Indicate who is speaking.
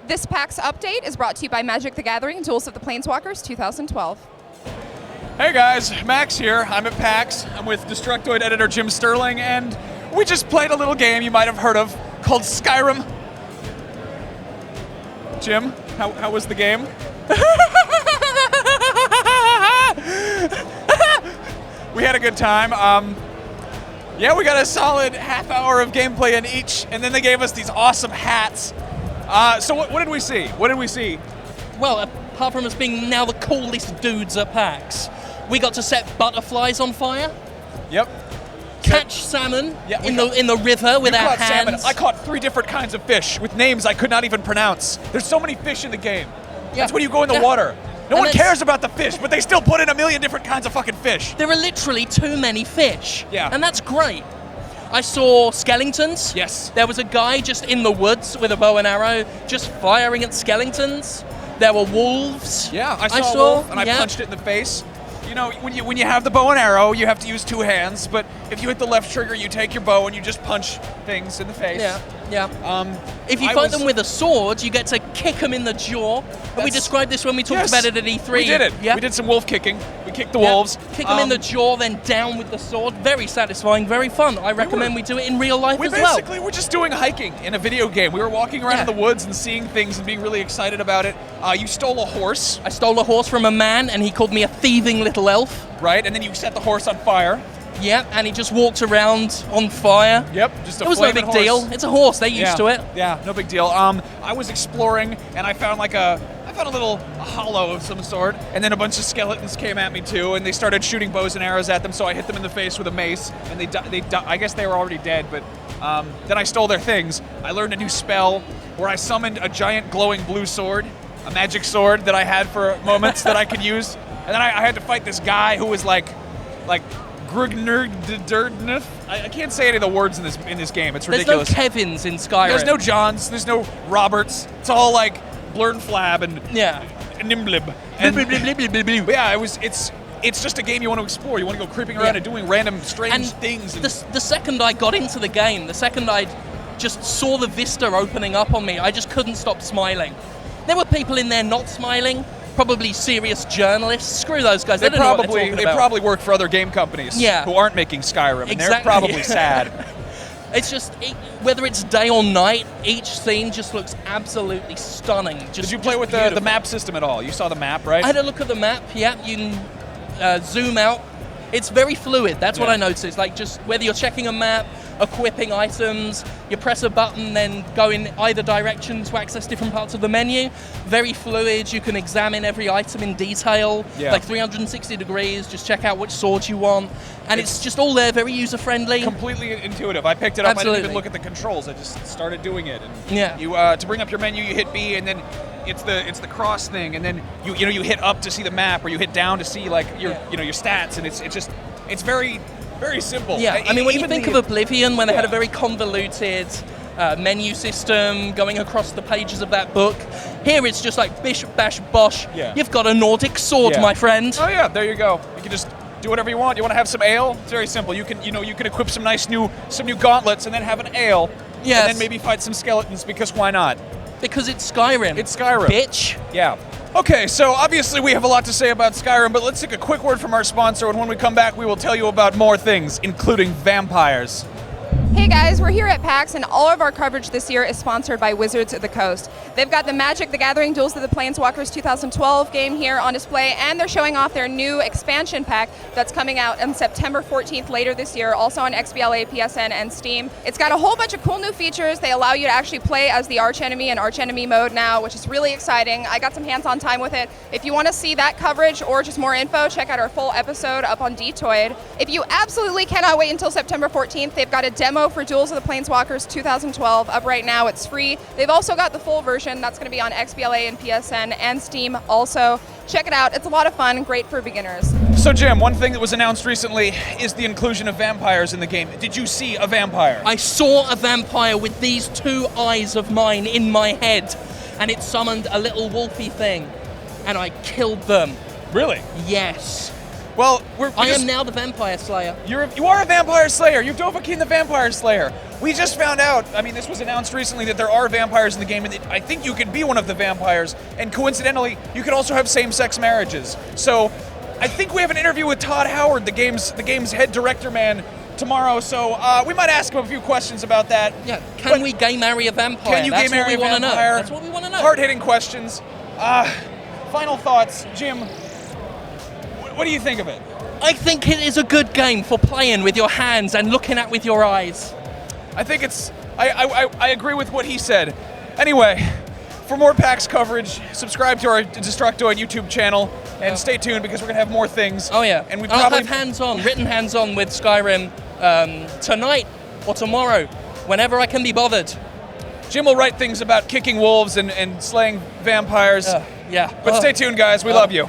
Speaker 1: This PAX update is brought to you by Magic the Gathering Duels of the Planeswalkers 2012.
Speaker 2: Hey guys, Max here. I'm at PAX. I'm with Destructoid editor Jim Sterling, and we just played a little game you might have heard of called Skyrim. Jim, how was the game? We had a good time. Yeah, we got a solid half hour of gameplay in each, and then they gave us these awesome hats. So what did we see? What did we see?
Speaker 3: Well, apart from us being now the coolest dudes at PAX, we got to set butterflies on fire.
Speaker 2: Yep.
Speaker 3: Catch salmon in the river with our hands.
Speaker 2: Salmon. I caught 3 different kinds of fish with names I could not even pronounce. There's so many fish in the game. Yeah. That's when you go in the water. No one cares about the fish, but they still put in a million different kinds of fucking fish.
Speaker 3: There are literally too many fish.
Speaker 2: Yeah.
Speaker 3: And that's great. I saw skeletons.
Speaker 2: Yes.
Speaker 3: There was a guy just in the woods with a bow and arrow just firing at skeletons. There were wolves.
Speaker 2: Yeah, I saw a wolf and I punched it in the face. You know, when you have the bow and arrow, you have to use 2 hands, but if you hit the left trigger, you take your bow and you just punch things in the face.
Speaker 3: Yeah. If you fight them with a sword, you get to kick them in the jaw. And we described this when we talked about it at E3.
Speaker 2: We did it.
Speaker 3: Yeah.
Speaker 2: We did some wolf kicking. We kicked the wolves.
Speaker 3: Kick them in the jaw, then down with the sword. Very satisfying, very fun. I recommend we do it in real life as well.
Speaker 2: We basically were just doing hiking in a video game. We were walking around in the woods and seeing things and being really excited about it. You stole a horse.
Speaker 3: I stole a horse from a man, and he called me a thieving little elf.
Speaker 2: Right, and then you set the horse on fire.
Speaker 3: Yep, and he just walked around on fire.
Speaker 2: Yep, just a
Speaker 3: It was no big deal. It's a horse. They're used to it.
Speaker 2: Yeah, no big deal. I was exploring, and I found a little hollow of some sort, and then a bunch of skeletons came at me too, and they started shooting bows and arrows at them. So I hit them in the face with a mace, and they I guess they were already dead. But then I stole their things. I learned a new spell where I summoned a giant glowing blue sword, a magic sword that I had for moments that I could use. And then I had to fight this guy who was like Grugnerderdneth. I can't say any of the words in this game. It's ridiculous.
Speaker 3: There's no Kevins in Skyrim.
Speaker 2: There's no Johns. There's no Roberts. It's all like Blurred and Flab and Nimblib. It's just a game you want to explore. You want to go creeping around and doing random strange things.
Speaker 3: And the second I got into the game, the second I just saw the vista opening up on me, I just couldn't stop smiling. There were people in there not smiling. Probably serious journalists. Screw those guys. They don't know what they're talking about.
Speaker 2: They probably work for other game companies who aren't making Skyrim, and they're probably sad.
Speaker 3: It's just, whether it's day or night, each scene just looks absolutely stunning.
Speaker 2: Did you play with the map system at all? You saw the map, right?
Speaker 3: I had a look at the map, you can zoom out. It's very fluid, that's what I noticed. Like, just whether you're checking a map, equipping items, you press a button, then go in either direction to access different parts of the menu. Very fluid, you can examine every item in detail, like 360 degrees, just check out which sword you want. And it's just all there, very user-friendly.
Speaker 2: Completely intuitive. I picked it up, I didn't even look at the controls, I just started doing it. And you to bring up your menu, you hit B, and then it's the cross thing, and then you hit up to see the map, or you hit down to see like your stats, and it's very, very simple.
Speaker 3: Yeah, I mean, when you think of Oblivion, when they had a very convoluted menu system going across the pages of that book, here it's just like bish, bash, bosh. Yeah. You've got a Nordic sword, my friend.
Speaker 2: Oh yeah, there you go. You can just do whatever you want. You want to have some ale? It's very simple. You can equip some new gauntlets and then have an ale. Yes. And then maybe fight some skeletons, because why not?
Speaker 3: Because it's Skyrim.
Speaker 2: It's Skyrim.
Speaker 3: Bitch.
Speaker 2: Yeah. Okay, so obviously we have a lot to say about Skyrim, but let's take a quick word from our sponsor, and when we come back, we will tell you about more things, including vampires.
Speaker 1: Hey guys, we're here at PAX, and all of our coverage this year is sponsored by Wizards of the Coast. They've got the Magic the Gathering Duels of the Planeswalkers 2012 game here on display, and they're showing off their new expansion pack that's coming out on September 14th later this year, also on XBLA, PSN, and Steam. It's got a whole bunch of cool new features. They allow you to actually play as the archenemy in archenemy mode now, which is really exciting. I got some hands-on time with it. If you want to see that coverage or just more info, check out our full episode up on Detoid. If you absolutely cannot wait until September 14th, they've got a demo for Duels of the Planeswalkers 2012 up right now. It's free. They've also got the full version that's going to be on XBLA and PSN and Steam also. Check it out. It's a lot of fun, great for beginners.
Speaker 2: So Jim, one thing that was announced recently is the inclusion of vampires in the game. Did you see a vampire?
Speaker 3: I saw a vampire with these 2 eyes of mine in my head, and it summoned a little wolfy thing, and I killed them.
Speaker 2: Really?
Speaker 3: Yes.
Speaker 2: Well,
Speaker 3: I am now the Vampire Slayer.
Speaker 2: You are a Vampire Slayer. You're Dovahkiin the Vampire Slayer. we just found out, I mean, this was announced recently that there are vampires in the game, and I think you could be one of the vampires, and coincidentally, you could also have same-sex marriages. So I think we have an interview with Todd Howard, the game's head director man, tomorrow, so we might ask him a few questions about that.
Speaker 3: Yeah, can we gay marry a vampire?
Speaker 2: Can you gay marry a vampire?
Speaker 3: That's what we want to know.
Speaker 2: Hard-hitting questions. Final thoughts, Jim, what do you think of it?
Speaker 3: I think it is a good game for playing with your hands and looking at with your eyes.
Speaker 2: I think it's, I agree with what he said. Anyway, for more PAX coverage, subscribe to our Destructoid YouTube channel, and stay tuned because we're going to have more things.
Speaker 3: Oh yeah,
Speaker 2: and
Speaker 3: I'll have hands-on, written hands-on with Skyrim tonight or tomorrow, whenever I can be bothered.
Speaker 2: Jim will write things about kicking wolves and slaying vampires.
Speaker 3: Yeah.
Speaker 2: But stay tuned, guys. We love you.